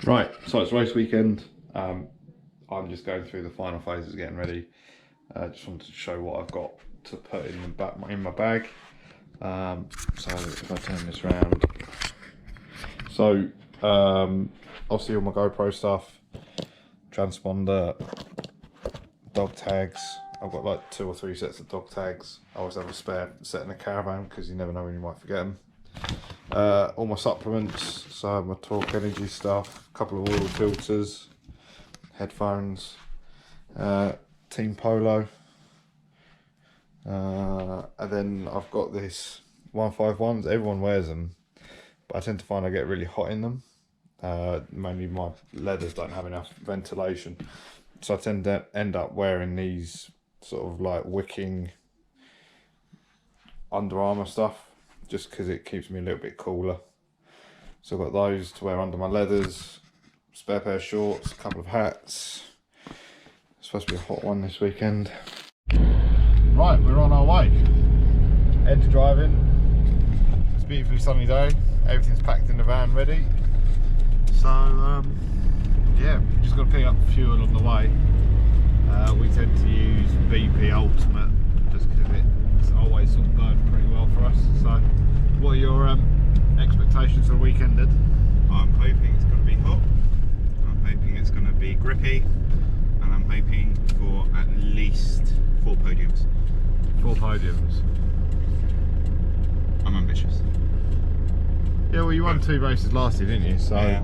Right, so it's race weekend. I'm just going through the final phases, getting ready. Just wanted to show what I've got to put in my bag. So if I turn this around, so obviously all my GoPro stuff, transponder, dog tags. I've got like 2 or 3 sets of dog tags. I always have a spare set in the caravan because you never know when you might forget them. All my supplements, so my Torque Energy stuff, a couple of oil filters, headphones, Team Polo, and then I've got this 151s. Everyone wears them, but I tend to find I get really hot in them. Mainly my leathers don't have enough ventilation, so I tend to end up wearing these sort of like wicking Under Armour stuff, just because it keeps me a little bit cooler. So I've got those to wear under my leathers, spare pair of shorts, a couple of hats. It's supposed to be a hot one this weekend. Right, we're on our way. Ed driving. It's a beautifully sunny day. Everything's packed in the van ready. So yeah, we've just got to pick up fuel on the way. We tend to use BP Ultimate just because it's always sort of burned pretty well for us. So what are your expectations for the weekend, Ed? I'm hoping it's going to be hot, I'm hoping it's going to be grippy, and I'm hoping for at least 4 podiums. 4 podiums. I'm ambitious. Yeah, well you won 2 races last year, didn't you? So yeah.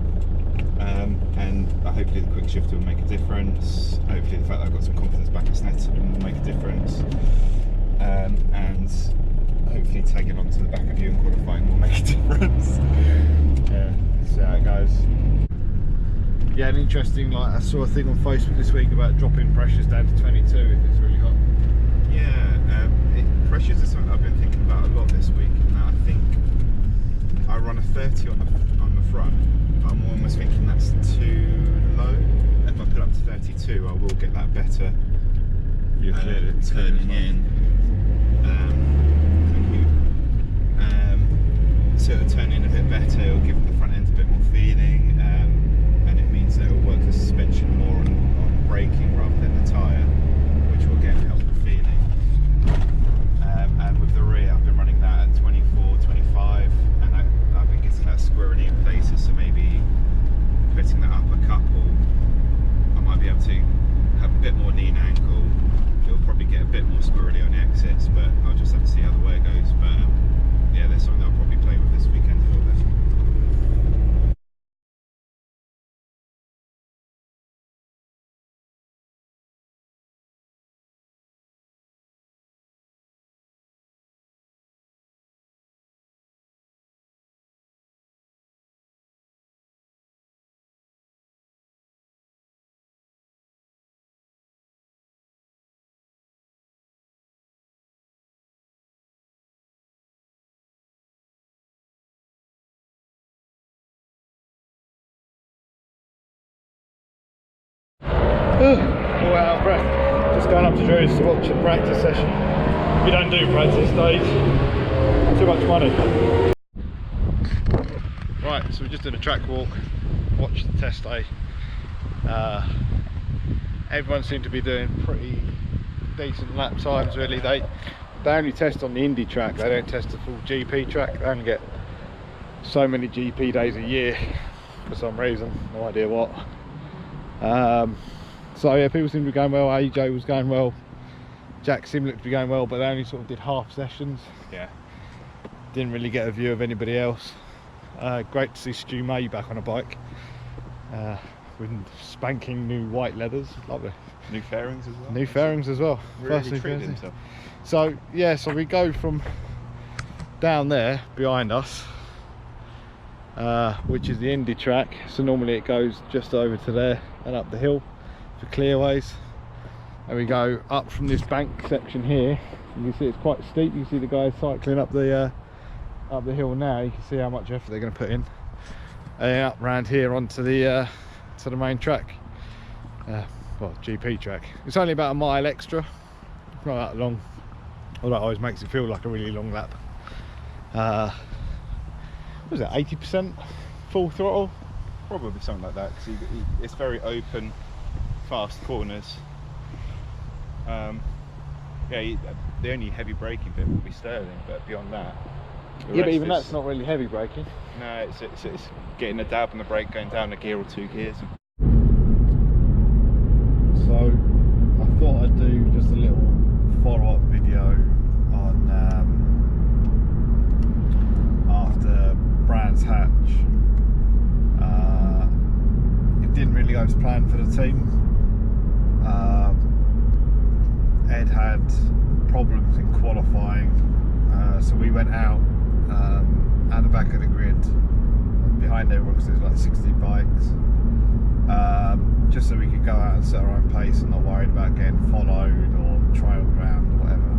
And hopefully the quick shifter will make a difference. Hopefully the fact that I've got some confidence back at Snetterton will make a difference. And hopefully tagging onto the back of you and qualifying will make a difference. yeah, see how it goes. Yeah, and interesting, like I saw a thing on Facebook this week about dropping pressures down to 22 if it's really hot. Yeah, pressures are something I've been thinking about a lot this week. And I think I run a 30 on the front. I'm almost thinking that's too low. If I put up to 32, I will get that better. You're turning in. Thank you. So it'll turn in a bit better. It'll give the front end a bit more feeling, and it means that it'll work the suspension more on braking rather than the tyre, which will again help the feeling. And with the rear, I've been running that at 24, 25, and I've been getting that squirrely in places, so maybe putting that up a couple, I might be able to have a bit more lean angle. It'll probably get a bit more squirrely on the exits, but I'll just have to see how the wear goes. But yeah, there's something I'll probably play with this weekend a little bit. All out of breath. Just going up to Drew's to watch a practice session. We don't do practice days. Too much money. Right, so we just did a track walk, watched the test day. Everyone seemed to be doing pretty decent lap times really. They only test on the Indy track, they don't test the full GP track. They only get so many GP days a year for some reason, no idea what. So yeah, people seem to be going well. AJ was going well, Jack seemed to be going well, but they only sort of did half sessions. Yeah. Didn't really get a view of anybody else. Great to see Stu May back on a bike with spanking new white leathers. Lovely. New fairings as well. New fairings as well. Really treated himself. So yeah, so we go from down there behind us, which is the Indy track. So normally it goes just over to there and up the hill for clearways, and we go up from this bank section here. You can see it's quite steep. You can see the guys cycling up the hill now. You can see how much effort they're going to put in, and then up around here onto the to the main track, well, GP track. It's only about a mile extra, not that long, although that always makes it feel like a really long lap. What was it, 80% full throttle? probably something like that, because it's very open, fast corners. Yeah, the only heavy braking bit will be Sterling, but beyond that, Yeah, but even that's not really heavy braking. No, it's getting a dab on the brake, going down a gear or 2 gears. So I thought I'd do just a little follow-up video on after Brands Hatch. It didn't really go as planned for the team. Ed had problems in qualifying, so we went out at the back of the grid behind everyone, because there's like 60 bikes, just so we could go out and set our own pace and not worried about getting followed or trailed around or whatever.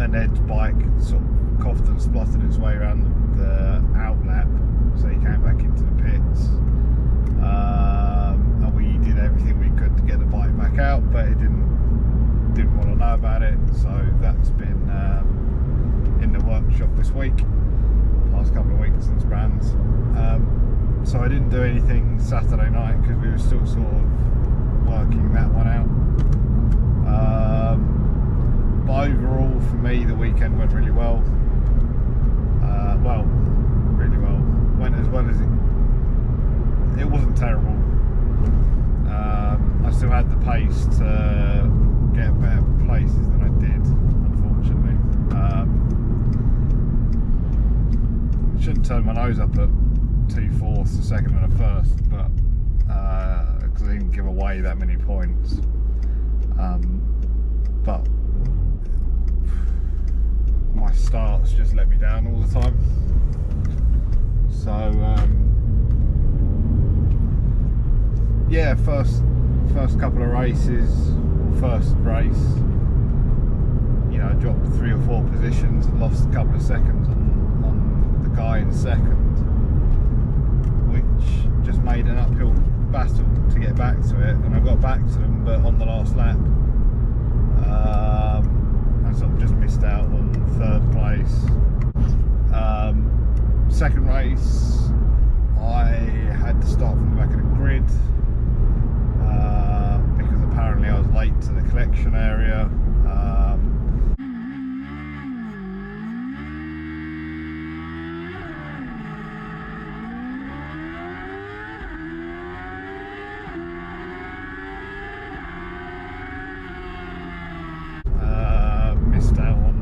And Ed's bike sort of coughed and spluttered its way around the outlap, so he came back into the pits, and we did everything we could to get the bike back out, but it didn't want to know about it, so that's been in the workshop this week, last couple of weeks since Brands. So I didn't do anything Saturday night because we were still sort of working that one out. But overall, for me, the weekend went really well. Well, really well. Went as well as it wasn't terrible. I still had the pace to get better places than I did, unfortunately. Shouldn't turn my nose up at 2/4, a second and a first, but because I didn't give away that many points. But my starts just let me down all the time. So yeah, first couple of races, first race, you know, I dropped 3 or 4 positions and lost a couple of seconds on the guy in second, which just made an uphill battle to get back to it, and I got back to them, but on the last lap, I sort of just missed out on 3rd place. Second race, I had to start from the back of the grid because apparently I was late to the collection area. Missed out on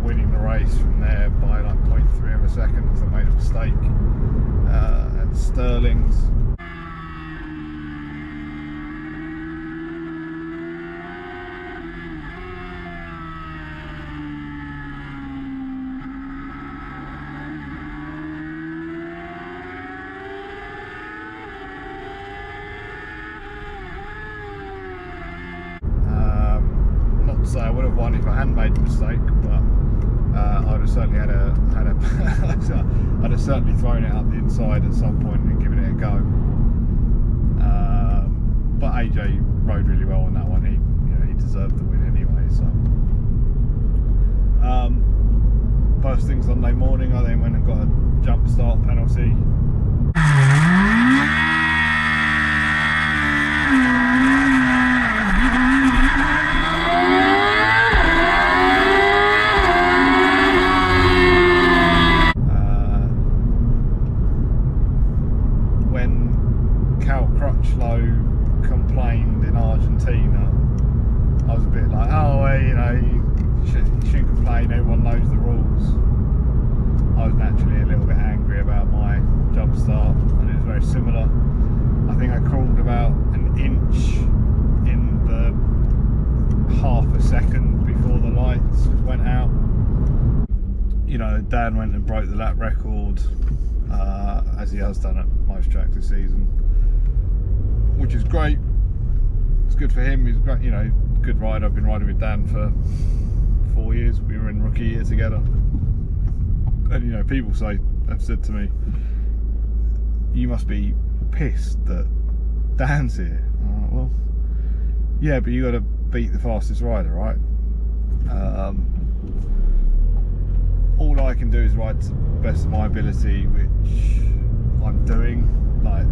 winning the race from there by like 0.3 of a second because I made a mistake at Sterling's. So I would have won if I hadn't made a mistake, but I'd have certainly I'd have certainly thrown it up the inside at some point and given it a go. But AJ rode really well on that one. He deserved the win anyway. So first thing Sunday morning, I then went and got a jump start penalty. Complained in Argentina, I was a bit like, oh, well, you know, you shouldn't complain, everyone knows the rules. I was naturally a little bit angry about my jump start, and it was very similar. I think I crawled about an inch in the half a second before the lights went out. You know, Dan went and broke the lap record, as he has done at most tracks this season, which is great. It's good for him. He's great, you know, good rider. I've been riding with Dan for 4 years. We were in rookie year together, and you know, people have said to me, "You must be pissed that Dan's here." I'm like, well, yeah, but you got to beat the fastest rider, right? All I can do is ride to the best of my ability, which I'm doing. Like,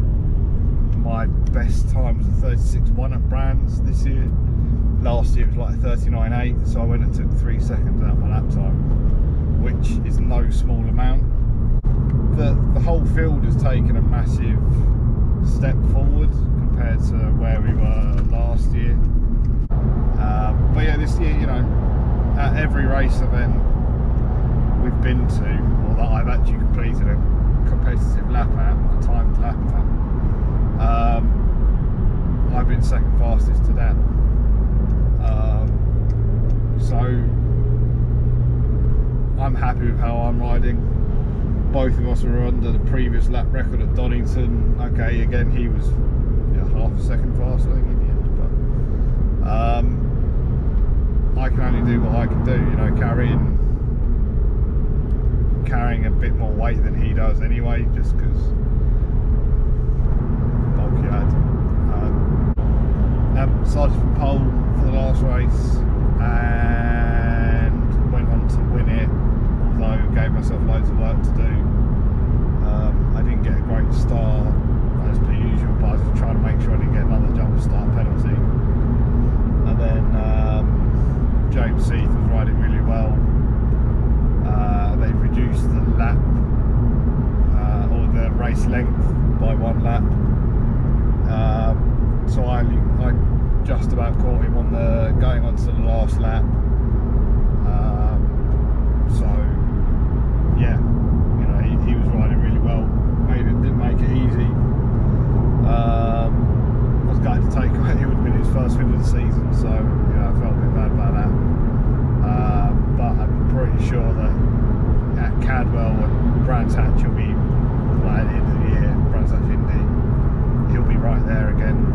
my best time was a 36.1 at Brands this year. Last year it was like 39.8, so I went and took 3 seconds out of my lap time, which is no small amount. The whole field has taken a massive step forward compared to where we were last year. But yeah, this year, you know, at every race event we've been to, or that I've actually completed a competitive lap at, a timed lap at, I've been second fastest to that. So I'm happy with how I'm riding. Both of us were under the previous lap record at Donington. Okay, again he was half a second faster, I think, in the end. But I can only do what I can do. You know, carrying a bit more weight than he does anyway, just because bulky lad. Started from pole for the last race and went on to win it, although gave myself loads of work to do. I didn't get a great start as per usual, but I was just trying to make sure I didn't get another jump start penalty. And then James Seath was riding really well. They reduced the lap or the race length by 1 lap. So I just about caught him on the going on to the last lap. So yeah, you know, he was riding really well. Didn't make it easy. I was going to take away, it would have been his first win of the season, so you know, I felt a bit bad about that. But I'm pretty sure that at Cadwell and Brands Hatch will be, like, at the end of the year, Brands Hatch Indy, he'll be right there again.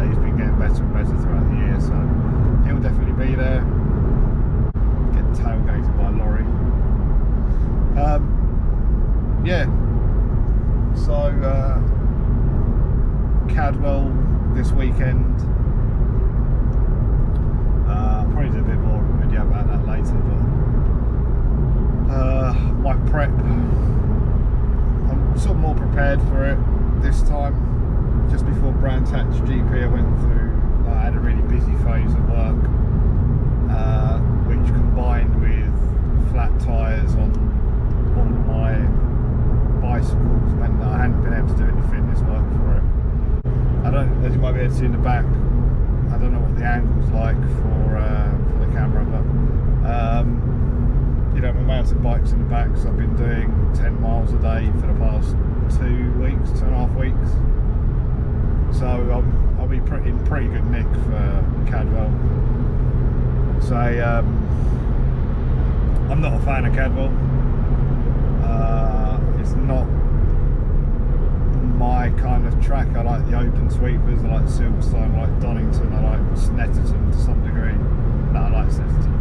He's been getting better and better throughout the year, so he'll definitely be there. Getting tailgated by a lorry. Yeah. So Cadwell this weekend. I'll probably do a bit more of a video about that later, but my prep, I'm sort of more prepared for it this time. Just before Brands Hatch GP I went through, I had a really busy phase of work, which combined with flat tyres on all of my bicycles meant that I hadn't been able to do any fitness work for it. I don't, as you might be able to see in the back, I don't know what the angle's like for the camera, but you know, my mountain bike's in the back, so I've been doing 10 miles a day for the past 2.5 weeks. So I'll be in pretty good nick for Cadwell. So I'm not a fan of Cadwell. It's not my kind of track. I like the open sweepers, I like Silverstone, I like Donington, I like Snetterton to some degree. No, I like Snetterton.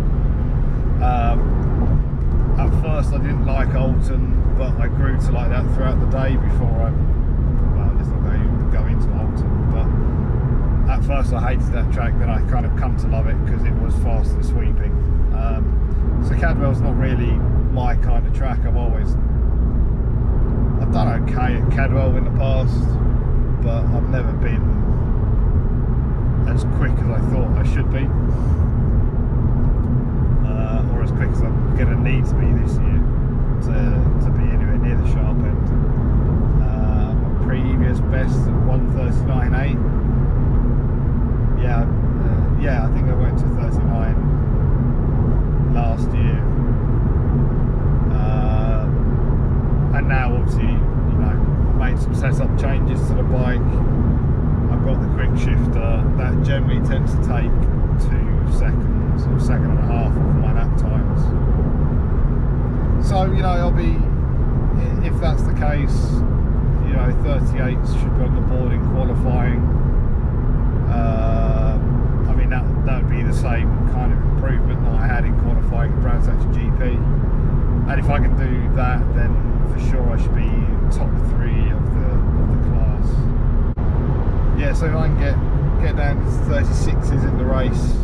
At first I didn't like Oulton, but I grew to like that throughout the day before let's not go into Oulton, but at first I hated that track, then I kind of come to love it because it was fast and sweeping. So Cadwell's not really my kind of track. I've done okay at Cadwell in the past, but I've never been as quick as I thought I should be, or as quick as I'm going to need to be this year to be anywhere near the sharp end. My previous best at 1:39.8. Yeah, I think I went to 39 last year. And now obviously, you know, made some setup changes to the bike. I've got the quick shifter that generally tends to take 2 seconds or 1.5 seconds off my lap times. So, you know, I'll be, if that's the case, you know, 38s should be on the board in qualifying. I mean, that would be the same kind of improvement that I had in qualifying at Brands Hatch GP. And if I can do that, then for sure I should be top 3 of the class. Yeah, so if I can get down to 36s in the race,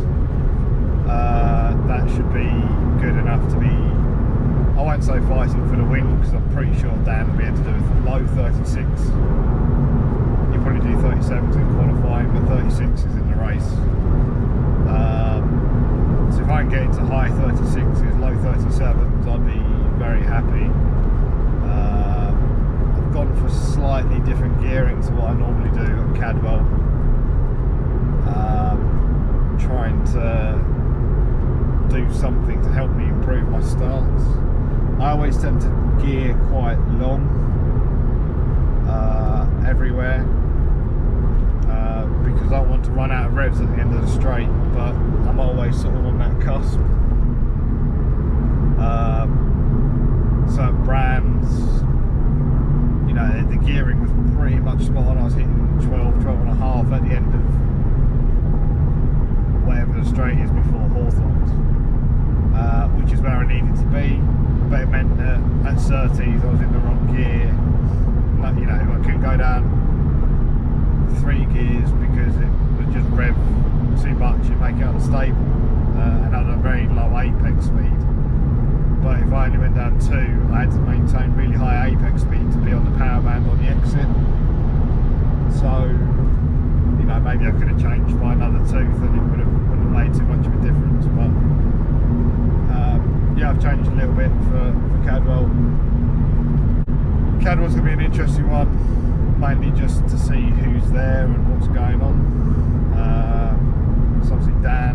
that should be good enough to be I won't say fighting for the win because I'm pretty sure Dan will be able to do a low 36. He'll probably do 37s in qualifying, but 36 is in the race. So if I can get into high 36s, low 37s, I'd be very happy. I've gone for slightly different gearing to what I normally do at Cadwell. Trying to do something to help me improve my starts. I always tend to gear quite long everywhere because I don't want to run out of revs at the end of the straight, but I'm always sort of on that cusp. Certain brands, you know, the gearing was pretty much spot on. I was hitting 12 and a half at the end of whatever the straight is before Hawthorns, which is where I needed to be, but it meant that at Surtees I was in the wrong gear. Like, you know, I couldn't go down 3 gears because it was just rev too much and make it unstable, and had a very low apex speed. But if I only went down 2, I had to maintain really high apex speed to be on the power band on the exit. So, you know, maybe I could have changed by another tooth and it wouldn't have made too much of a difference. But yeah, I've changed a little bit for Cadwell. Cadwell's going to be an interesting one, mainly just to see who's there and what's going on. So obviously Dan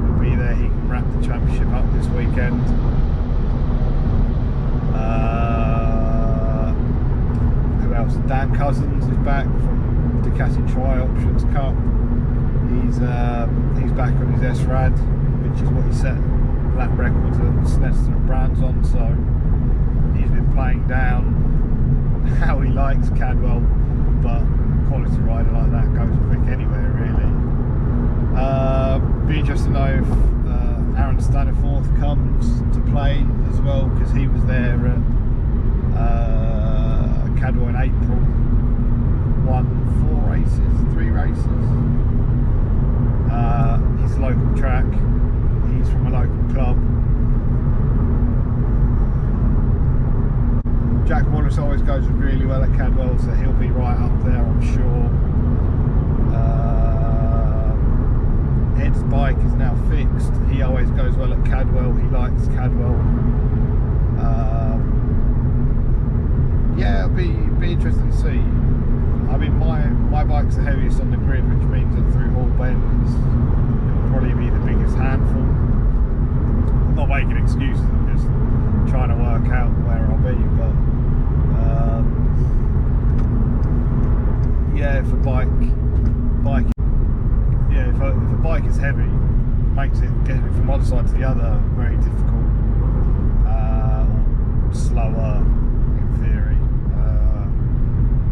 will be there, he can wrap the championship up this weekend. Who else? Dan Cousins is back from Ducati Tri-Options Cup. He's back on his S-Rad, which is what he set lap records at Snetterton and Brands on, so he's been playing down how he likes Cadwell, but a quality rider like that goes quick anywhere really. Be interesting to know if Aaron Staniforth comes to play as well, because he was there at Cadwell in April, won 3 races. He's a local track, he's from a local club. Jack Wallace always goes really well at Cadwell, so he'll be right up there, I'm sure. Ed's bike is now fixed. He always goes well at Cadwell. He likes Cadwell. Yeah, it'll be interesting to see. I mean, my bike's the heaviest on the grid, which means that through all bends, it'll probably be the biggest handful. I'm not making excuses. I'm just trying to work out where I'll be, but. Yeah, if a bike, yeah, if a bike is heavy, it makes it getting it from one side to the other very difficult, or slower in theory.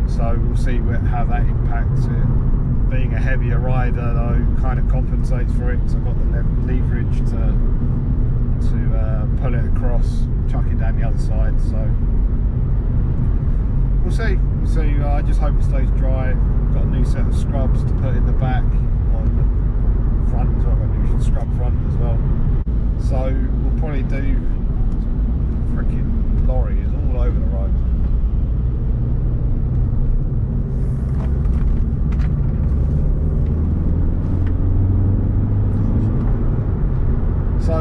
So we'll see how that impacts it. Being a heavier rider though kind of compensates for it, so I've got the leverage to pull it across, chuck it down the other side. So we'll see. I just hope it stays dry. Got a new set of scrubs to put in the back, on the front as well. Got a new scrub front as well. So we'll probably do. Freaking lorry is all over the road. So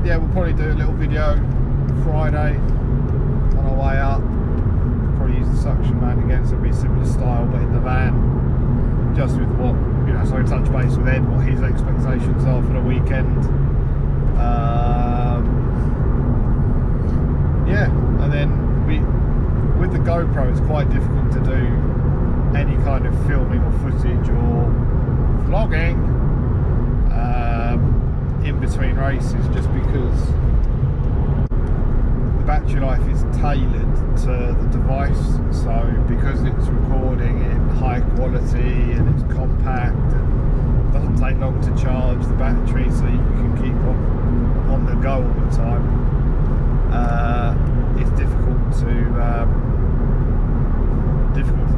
yeah, we'll probably do a little video Friday on our way up. Probably use the suction man again, so it'll be a similar style, but in the van, just with what, you know, so I touch base with Ed, what his expectations are for the weekend. Yeah, and then with the GoPro, it's quite difficult to do any kind of filming or footage or vlogging in between races, just because the battery life is tailored to the device. So because it's recording in high quality and it's compact and doesn't take long to charge the battery, so you can keep on the go all the time, it's difficult to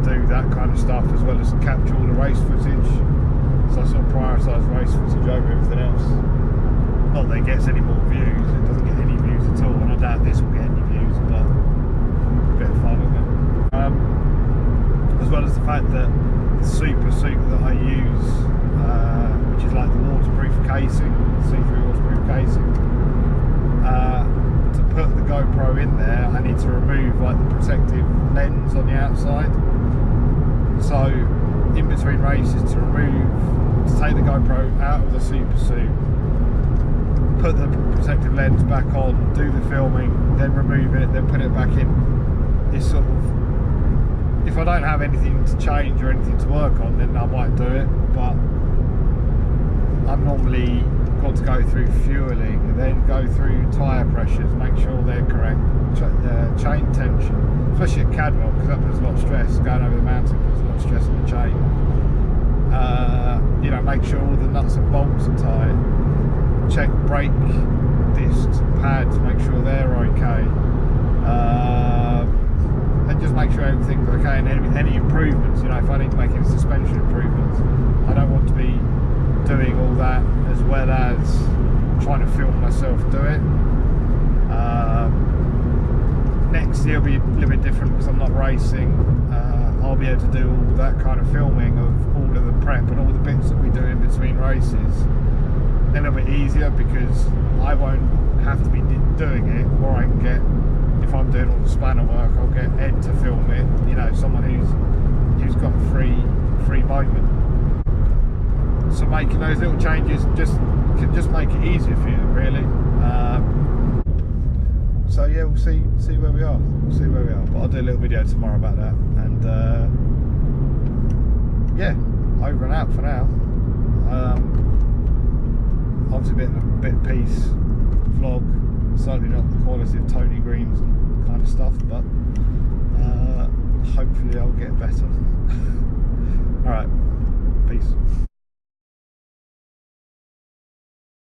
do that kind of stuff as well as capture all the race footage. So I sort of prioritise race footage over everything else. Not that it gets any more views, it doesn't get any views at all, and I doubt this will get any views, but a bit of fun, isn't it? As well as the fact that the super suit that I use, which is like the waterproof casing, see-through waterproof casing, to put the GoPro in there, I need to remove like the protective lens on the outside. So in between races, to take the GoPro out of the super suit, put the protective lens back on, do the filming, then remove it, then put it back in. It's sort of, if I don't have anything to change or anything to work on, then I might do it, but I've normally got to go through fueling, then go through tyre pressures, make sure they're correct, chain tension, especially at Cadwell, because that puts a lot of stress. Going over the mountain puts a lot of stress on the chain. You know, make sure all the nuts and bolts are tight, check brake discs and pads, make sure they're okay, and just make sure everything's okay. And any improvements, you know, if I need to make any suspension improvements, I don't want to be doing all that as well as trying to film myself do it. Next year will be a little bit different because I'm not racing. I'll be able to do all that kind of filming of all of the prep and all the bits that we do in between races. Then it'll be easier because I won't have to be doing it, or I can get, if I'm doing all the spanner work, I'll get Ed to film it, you know, someone who's got free moment. So making those little changes can just make it easier for you, really. So yeah, we'll see where we are. We'll see where we are. But I'll do a little video tomorrow about that. And yeah, over and out for now. Obviously a bit of peace vlog. Certainly not the quality of Tony Green's kind of stuff, but hopefully I'll get better.